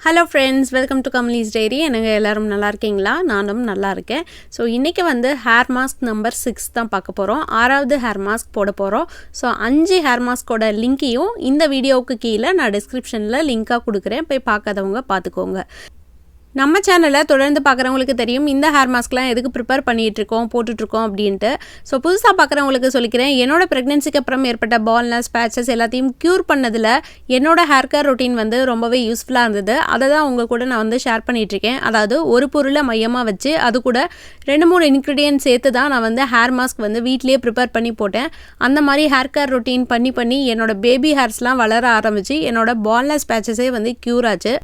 Hello friends, welcome to KamalisDiary. என்னங்க எல்லாரும் நல்லா இருக்கீங்களா? நானும் நல்லா இருக்கேன். ஸோ இன்றைக்கி வந்து ஹேர் மாஸ்க் நம்பர் 6 தான் பார்க்க போகிறோம். 6வது ஹேர் மாஸ்க் போட போகிறோம். ஸோ 5 ஹேர் மாஸ்கோட லிங்க்கையும் இந்த வீடியோவுக்கு கீழே நான் டிஸ்கிரிப்ஷனில் லிங்காக கொடுக்குறேன். போய் பார்க்காதவங்க பார்த்துக்கோங்க. நம்ம சேனலை தொடர்ந்து பார்க்குறவங்களுக்கு தெரியும் இந்த ஹேர் மாஸ்க்லாம் எதுக்கு ப்ரிப்பேர் பண்ணிகிட்ருக்கோம் போட்டுட்ருக்கோம் அப்படின்ட்டு. ஸோ புதுசாக பார்க்குறவங்களுக்கு சொல்லிக்கிறேன், என்னோடய ப்ரெக்னென்சிக்கு அப்புறம் ஏற்பட்ட பால்னஸ் பேச்சஸ் எல்லாத்தையும் க்யூர் பண்ணதில் என்னோடய ஹேர் கேர் ரொட்டீன் வந்து ரொம்பவே யூஸ்ஃபுல்லாக இருந்தது. அதை தான் உங்கள் கூட நான் வந்து ஷேர் பண்ணிகிட்ருக்கேன். அதாவது ஒரு பொருளை மையமாக வச்சு அது கூட 2-3 இன்க்ரீடியன்ட் சேர்த்து தான் நான் வந்து ஹேர் மாஸ்க் வந்து வீட்லேயே ப்ரிப்பேர் பண்ணி போட்டேன். அந்த மாதிரி ஹேர் கேர் ரொட்டீன் பண்ணி என்னோடய பேபி ஹேர்ஸ்லாம் வளர ஆரம்பித்து என்னோடய பால்னஸ் பேச்சஸே வந்து க்யூர் ஆச்சு.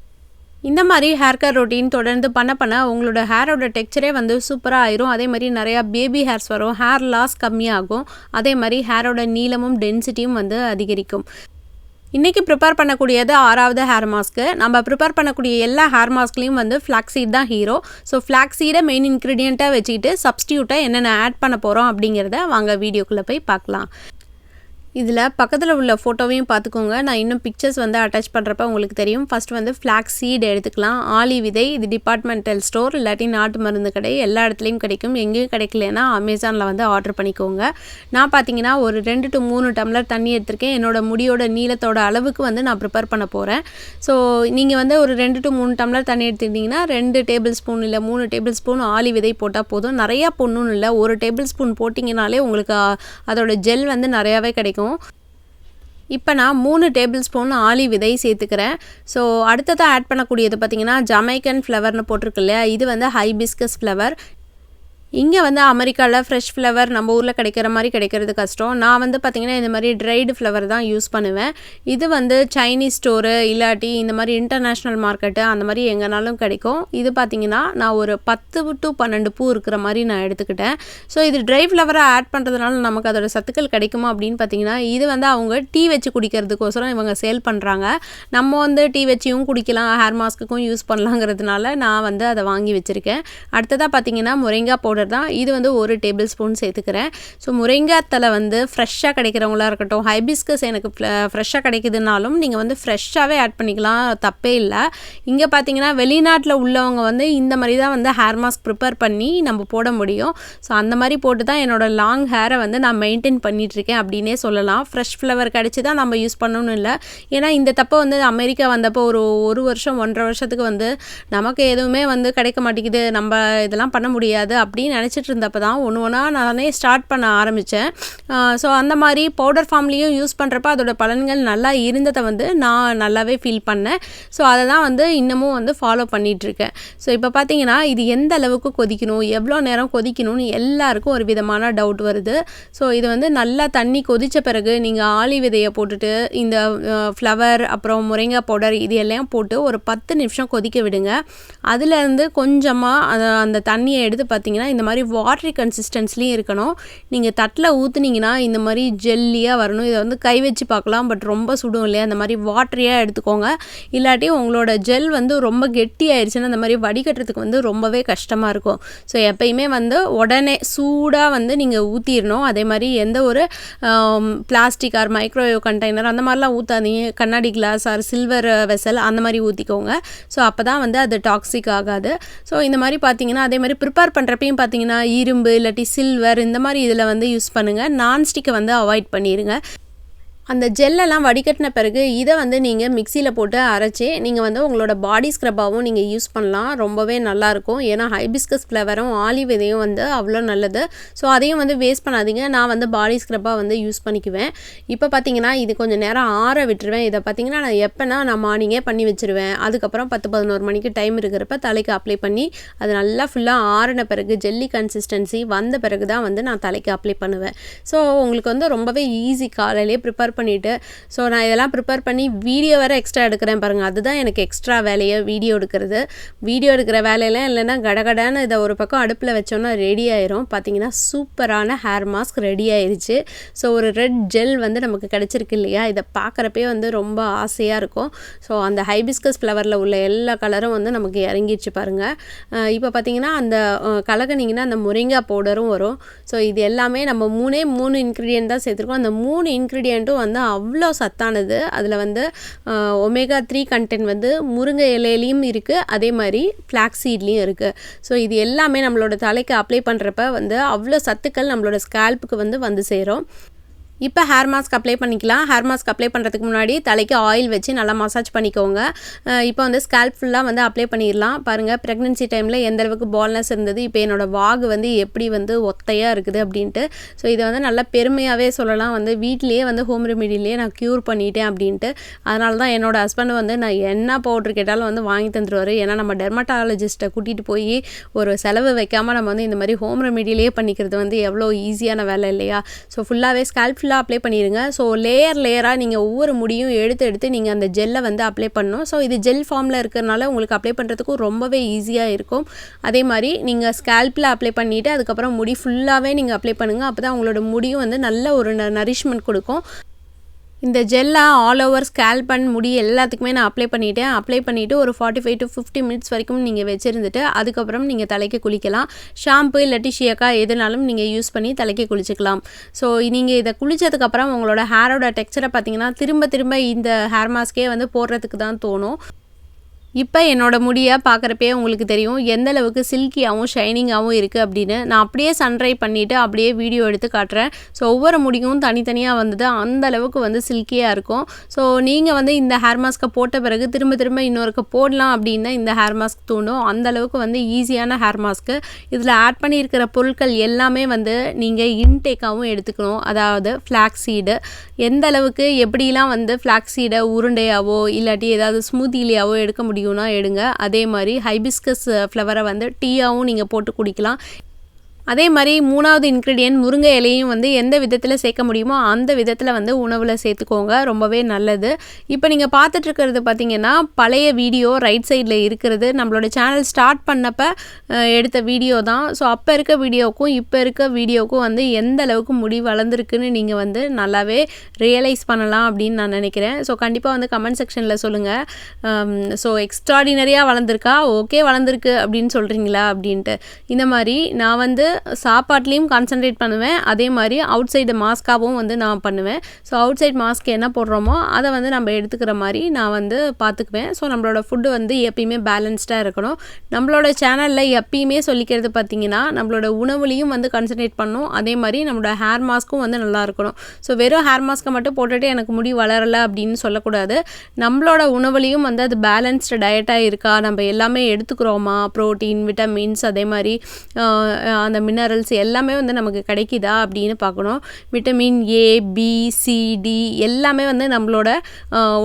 இந்த மாதிரி ஹேர் கேர் ரொட்டீன் தொடர்ந்து பண்ண உங்களோட ஹேரோட டெக்ஸ்சரே வந்து சூப்பராக ஆயிரும். அதே மாதிரி நிறையா பேபி ஹேர்ஸ் வரும், ஹேர் லாஸ் கம்மியாகும். அதே மாதிரி ஹேரோட நீளமும் டென்சிட்டியும் வந்து அதிகரிக்கும். இன்றைக்கி ப்ரிப்பேர் பண்ணக்கூடியது 6வது ஹேர் மாஸ்க்கு. நம்ம ப்ரிப்பேர் பண்ணக்கூடிய எல்லா ஹேர் மாஸ்க்லேயும் வந்து ஃப்ளாக்ஸீட் தான் ஹீரோ. ஸோ ஃப்ளாக்ஸீடை மெயின் இன்க்ரீடியண்ட்டாக வச்சுக்கிட்டு சப்ஸ்டியூட்டாக என்னென்ன ஆட் பண்ண போகிறோம் அப்படிங்கிறத வாங்க வீடியோக்குள்ளே போய் பார்க்கலாம். இதில் பக்கத்தில் உள்ள ஃபோட்டோவையும் பார்த்துக்கோங்க. நான் இன்னும் பிக்சர்ஸ் வந்து அட்டாச் பண்ணுறப்ப உங்களுக்கு தெரியும். ஃபஸ்ட் வந்து ஃப்ளாக்ஸ் சீட் எடுத்துக்கலாம். ஆலி விதை, இது டிபார்ட்மெண்டல் ஸ்டோர் இல்லாட்டி நாட்டு மருந்து கடை எல்லா இடத்துலையும் கிடைக்கும். எங்கேயும் கிடைக்கலன்னா அமேசானில் வந்து ஆர்டர் பண்ணிக்கோங்க. நான் பார்த்தீங்கன்னா ஒரு 2 to 3 டம்ளர் தண்ணி எடுத்திருக்கேன். என்னோடய முடியோட நீளத்தோட அளவுக்கு வந்து நான் ப்ரிப்பேர் பண்ண போகிறேன். ஸோ நீங்கள் வந்து ஒரு 2 to 3 டம்ளர் தண்ணி எடுத்துக்கிட்டிங்கன்னா 2 டேபிள் ஸ்பூன் இல்லை 3 டேபிள் ஸ்பூன் ஆலி விதை போட்டால் போதும். நிறையா பொண்ணுன்னு இல்லை, 1 டேபிள் ஸ்பூன் போட்டிங்கனாலே உங்களுக்கு அதோட ஜெல் வந்து நிறையாவே கிடைக்கும். இப்போ நான் 3 டேபிள் ஸ்பூன் ஆலி விதை சேர்த்துக்கிறேன். ஸோ அடுத்ததாக ஆட் பண்ணக்கூடியது பார்த்திங்கன்னா ஜமைக்கன் ஃப்ளவர்னு போட்டிருக்கு இல்லையா, இது வந்து ஹைபிஸ்கஸ் ஃப்ளவர். இங்கே வந்து அமெரிக்காவில் ஃப்ரெஷ் ஃப்ளவர் நம்ம ஊரில் கிடைக்கிற மாதிரி கிடைக்கிறது கஷ்டம். நான் வந்து பார்த்திங்கன்னா இந்த மாதிரி ட்ரைடு ஃப்ளவர் தான் யூஸ் பண்ணுவேன். இது வந்து சைனீஸ் ஸ்டோரு இல்லாட்டி இந்த மாதிரி இன்டர்நேஷ்னல் மார்க்கெட்டு அந்த மாதிரி எங்கேனாலும் கிடைக்கும். இது பார்த்திங்கன்னா நான் ஒரு 10 to 12 பூ இருக்கிற மாதிரி நான் எடுத்துக்கிட்டேன். ஸோ இது ட்ரை ஃப்ளவரை ஆட் பண்ணுறதுனால நமக்கு அதோட சத்துக்கள் கிடைக்குமா அப்படின்னு பார்த்திங்கன்னா, இது வந்து அவங்க டீ வச்சு குடிக்கிறதுக்கோசரம் இவங்க சேல் பண்ணுறாங்க. நம்ம வந்து டீ வச்சியும் குடிக்கலாம், ஹேர் மாஸ்க்குக்கும் யூஸ் பண்ணலாங்கிறதுனால நான் வந்து அதை வாங்கி வச்சுருக்கேன். அடுத்ததாக பார்த்திங்கன்னா முருங்கா பவுடர் தான். இது வந்து 1 டேபிள் ஸ்பூன் சேர்த்துக்கிறேன். ஸோ முருங்கா தலை வந்து ஃப்ரெஷ்ஷாக கிடைக்கிறவங்களா இருக்கட்டும், ஹைபிஸ்கஸ் எனக்கு ஃப்ரெஷ்ஷாக கிடைக்குதுனாலும் நீங்கள் வந்து ஃப்ரெஷ்ஷாகவே ஆட் பண்ணிக்கலாம், தப்பே இல்லை. இங்கே பார்த்தீங்கன்னா வெளிநாட்டில் உள்ளவங்க வந்து இந்த மாதிரி தான் வந்து ஹேர் மாஸ்க் ப்ரிப்பேர் பண்ணி நம்ம போட முடியும். ஸோ அந்த மாதிரி போட்டு தான் என்னோடய லாங் ஹேரை வந்து நான் மெயின்டைன் பண்ணிகிட்ருக்கேன் அப்படின்னே சொல்லலாம். ஃப்ரெஷ் ஃப்ளவர் கிடச்சி தான் நம்ம யூஸ் பண்ணணும்னு இல்லை. ஏன்னா இந்த தப்பை வந்து அமெரிக்கா வந்தப்போ ஒரு வருஷம் 1.5 வருஷத்துக்கு வந்து நமக்கு எதுவுமே வந்து கிடைக்க மாட்டேங்குது, நம்ம இதெல்லாம் பண்ண முடியாது அப்படின்னு நினச்சிட்டு இருந்தப்போ தான் ஒன்று நானே ஸ்டார்ட் பண்ண ஆரம்பித்தேன். ஸோ அந்த மாதிரி பவுடர் ஃபார்ம்லேயும் யூஸ் பண்ணுறப்ப அதோட பலன்கள் நல்லா இருந்ததை வந்து நான் நல்லாவே ஃபீல் பண்ணேன். ஸோ அதை தான் வந்து இன்னமும் வந்து ஃபாலோ பண்ணிகிட்ருக்கேன். ஸோ இப்போ பார்த்தீங்கன்னா இது எந்த அளவுக்கு கொதிக்கணும், எவ்வளோ நேரம் கொதிக்கணும்னு எல்லாருக்கும் ஒரு விதமான டவுட் வருது. ஸோ இது வந்து நல்லா தண்ணி கொதித்த பிறகு நீங்கள் ஆலி விதையை போட்டுட்டு இந்த ஃப்ளவர் அப்புறம் முருங்கா பவுடர் இது எல்லாம் போட்டு ஒரு 10 நிமிஷம் கொதிக்க விடுங்க. அதுலேருந்து கொஞ்சமாக அந்த தண்ணியை எடுத்து பார்த்தீங்கன்னா இந்த மாதிரி வாட்டரி கன்சிஸ்டன்ஸ்லேயும் இருக்கணும். நீங்கள் தட்டில் ஊற்றுனீங்கன்னா இந்த மாதிரி ஜெல்லியாக வரணும். இதை வந்து கை வச்சு பார்க்கலாம், பட் ரொம்ப சுடும் இல்லையா, அந்த மாதிரி வாட்டரியாக எடுத்துக்கோங்க. இல்லாட்டி உங்களோட ஜெல் வந்து ரொம்ப கெட்டி ஆயிடுச்சுன்னா அந்த மாதிரி வடிகட்டுறதுக்கு வந்து ரொம்பவே கஷ்டமாக இருக்கும். ஸோ எப்பயுமே வந்து உடனே சூடாக வந்து நீங்கள் ஊற்றிடணும். அதே மாதிரி எந்த ஒரு பிளாஸ்டிக் ஆர் மைக்ரோவேவ் கண்டெய்னர் அந்த மாதிரிலாம் ஊற்றாதீங்க. கண்ணாடி கிளாஸ் ஆர் சில்வர் வெசல் அந்த மாதிரி ஊற்றிக்கோங்க. ஸோ அப்போ தான் வந்து அது டாக்ஸிக் ஆகாது. ஸோ இந்த மாதிரி பார்த்தீங்கன்னா அதே மாதிரி ப்ரிப்பேர் பண்ணுறப்பையும் பார்த்தீங்கன்னா இரும்பு இல்லாட்டி சில்வர் இந்த மாதிரி இதில் வந்து யூஸ் பண்ணுங்கள். நான்ஸ்டிக்கை வந்து அவாய்ட் பண்ணிடுங்க. அந்த ஜெல்லெல்லாம் வடிகட்டின பிறகு இதை வந்து நீங்கள் மிக்சியில் போட்டு அரைச்சி நீங்கள் வந்து உங்களோட பாடி ஸ்க்ரப்பாகவும் நீங்கள் யூஸ் பண்ணலாம். ரொம்பவே நல்லாயிருக்கும். ஏன்னா ஹைபிஸ்கஸ் ஃப்ளவரும் ஆலி விதையும் வந்து அவ்வளோ நல்லது. ஸோ அதையும் வந்து வேஸ்ட் பண்ணாதீங்க. நான் வந்து பாடி ஸ்க்ரப்பாக வந்து யூஸ் பண்ணிக்குவேன். இப்போ பார்த்தீங்கன்னா இது கொஞ்சம் நேரம் ஆற விட்டுருவேன். இதை பார்த்தீங்கன்னா நான் எப்போனா நான் மார்னிங்கே பண்ணி வச்சுருவேன். அதுக்கப்புறம் 10-11 மணிக்கு டைம் இருக்கிறப்ப தலைக்கு அப்ளை பண்ணி அது நல்லா ஃபுல்லாக ஆறின பிறகு ஜெல்லி கன்சிஸ்டன்சி வந்த பிறகு தான் வந்து நான் தலைக்கு அப்ளை பண்ணுவேன். ஸோ உங்களுக்கு வந்து ரொம்பவே ஈஸி, காலையிலே ப்ரிப்பேர் பண்ணிவிட்டு. ஸோ நான் இதெல்லாம் ப்ரிப்பேர் பண்ணி வீடியோ வேறு எக்ஸ்ட்ரா எடுக்கிறேன் பாருங்கள். அதுதான் எனக்கு எக்ஸ்ட்ரா வேலையை, வீடியோ எடுக்கிறது. வீடியோ எடுக்கிற வேலையெல்லாம் இல்லைன்னா கடகடான்னு இதை ஒரு பக்கம் அடுப்பில் வச்சோன்னா ரெடி ஆயிரும். பார்த்தீங்கன்னா சூப்பரான ஹேர் மாஸ்க் ரெடி ஆயிடுச்சு. ஸோ ஒரு ரெட் ஜெல் வந்து நமக்கு கிடச்சிருக்கு இல்லையா, இதை பார்க்குறப்பே வந்து ரொம்ப ஆசையாக இருக்கும். ஸோ அந்த ஹைபிஸ்கஸ் ஃப்ளவரில் உள்ள எல்லா கலரும் வந்து நமக்கு இறங்கிடுச்சு பாருங்கள். இப்போ பார்த்தீங்கன்னா அந்த கலக்குனிங்கன்னா அந்த முருங்கா பவுடரும் வரும். ஸோ இது எல்லாமே நம்ம 3 இன்க்ரீடியன்ட் தான் சேர்த்துருக்கோம். அந்த 3 இன்க்ரீடியண்ட்டும் வந்து அவ்வளோ சத்தானது. அதில் வந்து ஒமேகா 3 கண்டென்ட் வந்து முருங்கை இலையிலையும் இருக்குது, அதே மாதிரி ஃப்ளாக்ஸீட்லேயும் இருக்குது. ஸோ இது எல்லாமே நம்மளோட தலைக்கு அப்ளை பண்ணுறப்ப வந்து அவ்வளோ சத்துக்கள் நம்மளோட ஸ்கேல்ப்புக்கு வந்து சேரும். இப்போ ஹேர் மாஸ்க் அப்ளை பண்ணிக்கலாம். ஹேர் மாஸ்க் அப்ளை பண்ணுறதுக்கு முன்னாடி தலைக்கு ஆயில் வச்சு நல்லா மசாஜ் பண்ணிக்கோங்க. இப்போ வந்து ஸ்கேல்ப் ஃபுல்லாக வந்து அப்ளை பண்ணிடலாம். பாருங்கள், ப்ரெக்னென்சி டைமில் எந்த அளவுக்கு பால்னஸ் இருந்தது, இப்போ என்னோடய வாகு வந்து எப்படி வந்து ஒத்தையாக இருக்குது அப்படின்ட்டு. ஸோ இதை வந்து நல்லா பெருமையாகவே சொல்லலாம், வந்து வீட்டிலேயே வந்து ஹோம் ரெமிடிலேயே நான் க்யூர் பண்ணிட்டேன் அப்படின்ட்டு. அதனால தான் என்னோடய ஹஸ்பண்ட் வந்து நான் என்ன பவுட்ரு கேட்டாலும் வந்து வாங்கி தந்துடுவார். ஏன்னா நம்ம டெர்மட்டாலஜிஸ்ட்டை கூட்டிகிட்டு போய் ஒரு செலவு வைக்காமல் நம்ம வந்து இந்த மாதிரி ஹோம் ரெமிடிலேயே பண்ணிக்கிறது வந்து எவ்வளோ ஈஸியான வேலை இல்லையா? ஸோ ஃபுல்லாகவே ஸ்கேல்ப் ஃபுல்லாக அப்ளை பண்ணிடுங்க. ஸோ லேயராக நீங்கள் ஒவ்வொரு முடியும் எடுத்து நீங்கள் அந்த ஜெல்லை வந்து அப்ளை பண்ணணும். ஸோ இது ஜெல் ஃபார்மில் இருக்கிறதுனால உங்களுக்கு அப்ளை பண்ணுறதுக்கும் ரொம்பவே ஈஸியாக இருக்கும். அதே மாதிரி நீங்கள் ஸ்கேல்பில் அப்ளை பண்ணிவிட்டு அதுக்கப்புறம் முடி ஃபுல்லாகவே நீங்கள் அப்ளை பண்ணுங்கள். அப்போ தான் உங்களோட முடியும் வந்து நல்ல ஒரு நரிஷ்மெண்ட் கொடுக்கும். இந்த ஜெல்லை ஆல் ஓவர் ஸ்கேல்ப் அண்ட் முடி எல்லாத்துக்குமே நான் அப்ளை பண்ணிவிட்டு ஒரு 45 to 50 மினிட்ஸ் வரைக்கும் நீங்கள் வச்சுருந்துட்டு அதுக்கப்புறம் நீங்கள் தலைக்கு குளிக்கலாம். ஷாம்பு இல்லாட்டி ஷியக்கா எதுனாலும் நீங்கள் யூஸ் பண்ணி தலைக்கு குளிச்சுக்கலாம். ஸோ நீங்கள் இதை குளித்ததுக்கப்புறம் உங்களோட ஹேரோட டெக்ஸ்சரை பார்த்தீங்கன்னா திரும்ப இந்த ஹேர் மாஸ்கே வந்து போடுறதுக்கு தான் தோணும். இப்போ என்னோட முடியை பார்க்குறப்பே உங்களுக்கு தெரியும் எந்த அளவுக்கு சில்கியாகவும் ஷைனிங்காகவும் இருக்குது அப்படின்னு. நான் அப்படியே சன்ட்ரை பண்ணிவிட்டு அப்படியே வீடியோ எடுத்து காட்டுறேன். ஸோ ஒவ்வொரு முடியும் தனித்தனியாக வந்தது, அந்த அளவுக்கு வந்து சில்கியாக இருக்கும். ஸோ நீங்கள் வந்து இந்த ஹேர் மாஸ்க்கை போட்ட பிறகு திரும்ப இன்னொருக்கு போடலாம் அப்படின்னா இந்த ஹேர் மாஸ்க் தோணும். அந்த அளவுக்கு வந்து ஈஸியான ஹேர் மாஸ்க்கு. இதில் ஆட் பண்ணியிருக்கிற பொருட்கள் எல்லாமே வந்து நீங்கள் இன்டேக்காகவும் எடுத்துக்கணும். அதாவது ஃப்ளாக்ஸீடு எந்த அளவுக்கு எப்படிலாம் வந்து ஃப்ளாக்ஸீடை உருண்டையாவோ இல்லாட்டி ஏதாவது ஸ்மூத்திலியாவோ எடுக்க முடியும் எடுங்க. அதே மாதிரி ஹைபிஸ்கஸ் ஃப்ளவரை வந்து டீயாகவும் நீங்கள் போட்டு குடிக்கலாம். அதே மாதிரி மூணாவது இன்க்ரீடியன்ட் முருங்கை இலையும் வந்து எந்த விதத்தில் சேர்க்க முடியுமோ அந்த விதத்தில் வந்து உணவில் சேர்த்துக்கோங்க, ரொம்பவே நல்லது. இப்போ நீங்கள் பார்த்துட்ருக்கிறது பார்த்திங்கன்னா பழைய வீடியோ ரைட் சைடில் இருக்கிறது நம்மளோட சேனல் ஸ்டார்ட் பண்ணப்போ எடுத்த வீடியோ தான். ஸோ அப்போ இருக்க வீடியோவுக்கும் இப்போ இருக்க வீடியோவுக்கும் வந்து எந்த அளவுக்கு முடி வளர்ந்துருக்குன்னு நீங்கள் வந்து நல்லாவே ரியலைஸ் பண்ணலாம் அப்படின்னு நான் நினைக்கிறேன். ஸோ கண்டிப்பாக வந்து கமெண்ட் செக்ஷனில் சொல்லுங்கள். ஸோ எக்ஸ்ட்ராடினரியாக வளர்ந்துருக்கா, ஓகே வளர்ந்துருக்கு அப்படின்னு சொல்கிறீங்களா அப்படின்ட்டு. இந்த மாதிரி நான் வந்து சாப்பாட்லேயும் கான்சன்ட்ரேட் பண்ணுவேன், அதே மாதிரி அவுட் சைடு மாஸ்காகவும் வந்து நான் பண்ணுவேன். ஸோ அவுட் சைட் மாஸ்க் என்ன போடுறோமோ அதை வந்து நம்ம எடுத்துக்கிற மாதிரி நான் வந்து பார்த்துக்குவேன். ஸோ நம்மளோட ஃபுட்டு வந்து எப்பயுமே பேலன்ஸ்டாக இருக்கணும். நம்மளோட சேனலில் எப்பயுமே சொல்லிக்கிறது பார்த்திங்கன்னா நம்மளோட உணவுலையும் வந்து கான்சன்ட்ரேட் பண்ணணும், அதே மாதிரி நம்மளோட ஹேர் மாஸ்க்கும் வந்து நல்லா இருக்கணும். ஸோ வெறும் ஹேர் மாஸ்க்கை மட்டும் போட்டுட்டு எனக்கு முடி வளரலை அப்படின்னு சொல்லக்கூடாது. நம்மளோட உணவுலையும் வந்து அது பேலன்ஸ்டு டயட்டாக இருக்கா, நம்ம எல்லாமே எடுத்துக்கிறோமா, ப்ரோட்டீன், விட்டமின்ஸ், அதே மாதிரி அந்த மினரல்ஸ் எல்லாமே வந்து நமக்கு கிடைக்குதா அப்படின்னு பார்க்கணும். Vitamin A, B, C, D எல்லாமே வந்து நம்மளோட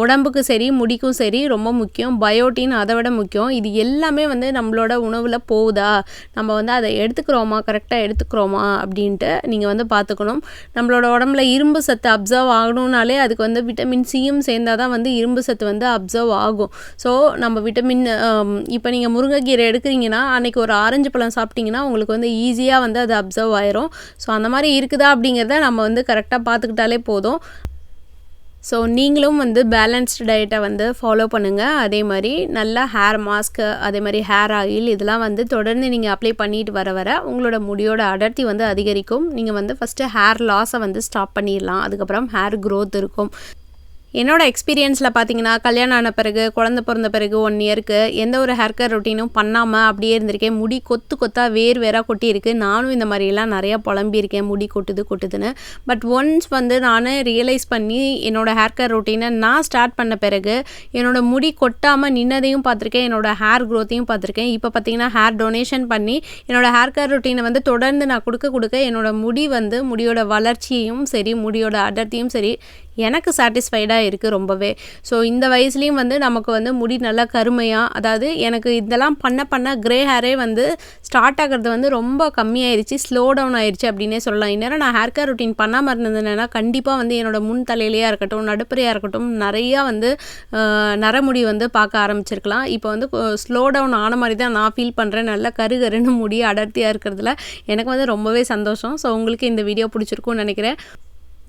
உடம்புக்கு சரி முடிக்கும் சரி ரொம்ப முக்கியம். பயோட்டின் அதை விட முக்கியம். இது எல்லாமே வந்து நம்மளோட உணவில் போகுதா, நம்ம வந்து அதை எடுத்துக்கிறோமா, கரெக்டாக எடுத்துக்கிறோமா அப்படின்ட்டு நீங்கள் வந்து பார்த்துக்கணும். நம்மளோட உடம்புல இரும்பு சத்து அப்சர்வ் ஆகணும்னாலே அதுக்கு வந்து விட்டமின் சியும் சேர்ந்தால் தான் வந்து இரும்பு சத்து வந்து அப்சர்வ் ஆகும். ஸோ நம்ம விட்டமின் இப்போ நீங்கள் முருங்கைக்கீரை எடுக்கிறீங்கன்னா அன்றைக்கி ஒரு ஆரஞ்சு பழம் சாப்பிட்டிங்கன்னா உங்களுக்கு வந்து ஈஸியாக வந்து அது அப்சர்வ் ஆயிரும். ஸோ அந்த மாதிரி இருக்குதா அப்படிங்கிறத நம்ம வந்து கரெக்டாக பார்த்துக்கிட்டாலே போதும். ஸோ நீங்களும் வந்து பேலன்ஸ்டு டயட்டை வந்து ஃபாலோ பண்ணுங்கள். அதே மாதிரி நல்லா ஹேர் மாஸ்க்கு, அதே மாதிரி ஹேர் ஆயில் இதெல்லாம் வந்து தொடர்ந்து நீங்கள் அப்ளை பண்ணிட்டு வர உங்களோட முடியோட அடர்த்தி வந்து அதிகரிக்கும். நீங்கள் வந்து ஃபஸ்ட்டு ஹேர் லாஸை வந்து ஸ்டாப் பண்ணிடலாம், அதுக்கப்புறம் ஹேர் க்ரோத் இருக்கும். என்னோட எக்ஸ்பீரியன்ஸில் பார்த்தீங்கன்னா கல்யாணம் ஆன பிறகு குழந்தை பிறந்த பிறகு 1 இயருக்கு எந்த ஒரு ஹேர்கேர் ரொட்டீனும் பண்ணாமல் அப்படியே இருந்திருக்கேன். முடி கொத்தாக வேறாக கொட்டியிருக்கு. நானும் இந்த மாதிரிலாம் நிறையா புலம்பியிருக்கேன், முடி கொட்டுதுன்னு. பட் ஒன்ஸ் வந்து நான் ரியலைஸ் பண்ணி என்னோடய ஹேர்கேர் ரொட்டீனை நான் ஸ்டார்ட் பண்ண பிறகு என்னோடய முடி கொட்டாமல் நின்னதையும் பார்த்துருக்கேன், என்னோடய ஹேர் க்ரோத்தையும் பார்த்துருக்கேன். இப்போ பார்த்தீங்கன்னா ஹேர் டொனேஷன் பண்ணி என்னோடய ஹேர்கேர் ரொட்டீனை வந்து தொடர்ந்து நான் கொடுக்க என்னோடய முடி வந்து முடியோட வளர்ச்சியும் சரி முடியோட அடர்த்தியும் சரி எனக்கு சாட்டிஸ்ஃபைடாக இருக்குது ரொம்பவே. ஸோ இந்த வயசுலேயும் வந்து நமக்கு வந்து முடி நல்லா கருமையாக, அதாவது எனக்கு இதெல்லாம் பண்ண க்ரே ஹேரே வந்து ஸ்டார்ட் ஆகிறது வந்து ரொம்ப கம்மியாயிருச்சு, ஸ்லோ டவுன் ஆயிடுச்சு அப்படின்னே சொல்லலாம். இந்நேரம் நான் ஹேர் கேர் ரொட்டீன் பண்ணாமல் இருந்ததுன்னா கண்டிப்பாக வந்து என்னோடய முன் தலையிலையாக இருக்கட்டும், நடுப்பறையாக இருக்கட்டும் நிறையா வந்து நரமுடி வந்து பார்க்க ஆரம்பிச்சிருக்கலாம். இப்போ வந்து ஸ்லோ டவுன் ஆன மாதிரி தான் நான் ஃபீல் பண்ணுறேன். நல்லா கருன்னு முடி அடர்த்தியாக இருக்கிறதுல எனக்கு வந்து ரொம்பவே சந்தோஷம். ஸோ உங்களுக்கு இந்த வீடியோ பிடிச்சிருக்கும்னு நினைக்கிறேன்.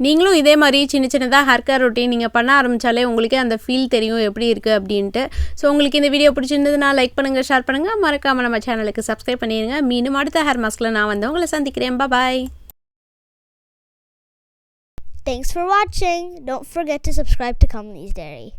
நீங்களும் இதே மாதிரி சின்னதாக ஹேர் கேர் ரொட்டீன் நீங்கள் பண்ண ஆரம்பித்தாலே உங்களுக்கே அந்த ஃபீல் தெரியும் எப்படி இருக்குது அப்படின்ட்டு. ஸோ உங்களுக்கு இந்த வீடியோ பிடிச்சிருந்ததுன்னா லைக் பண்ணுங்கள், ஷேர் பண்ணுங்கள், மறக்காமல் நம்ம சேனலுக்கு சப்ஸ்கிரைப் பண்ணிடுங்க. மீண்டும் அடுத்த ஹேர் மாஸ்கில் நான் வந்து உங்களை சந்திக்கிறேன். பாய். Thanks for watching. Don't forget to subscribe to KamalisDiary.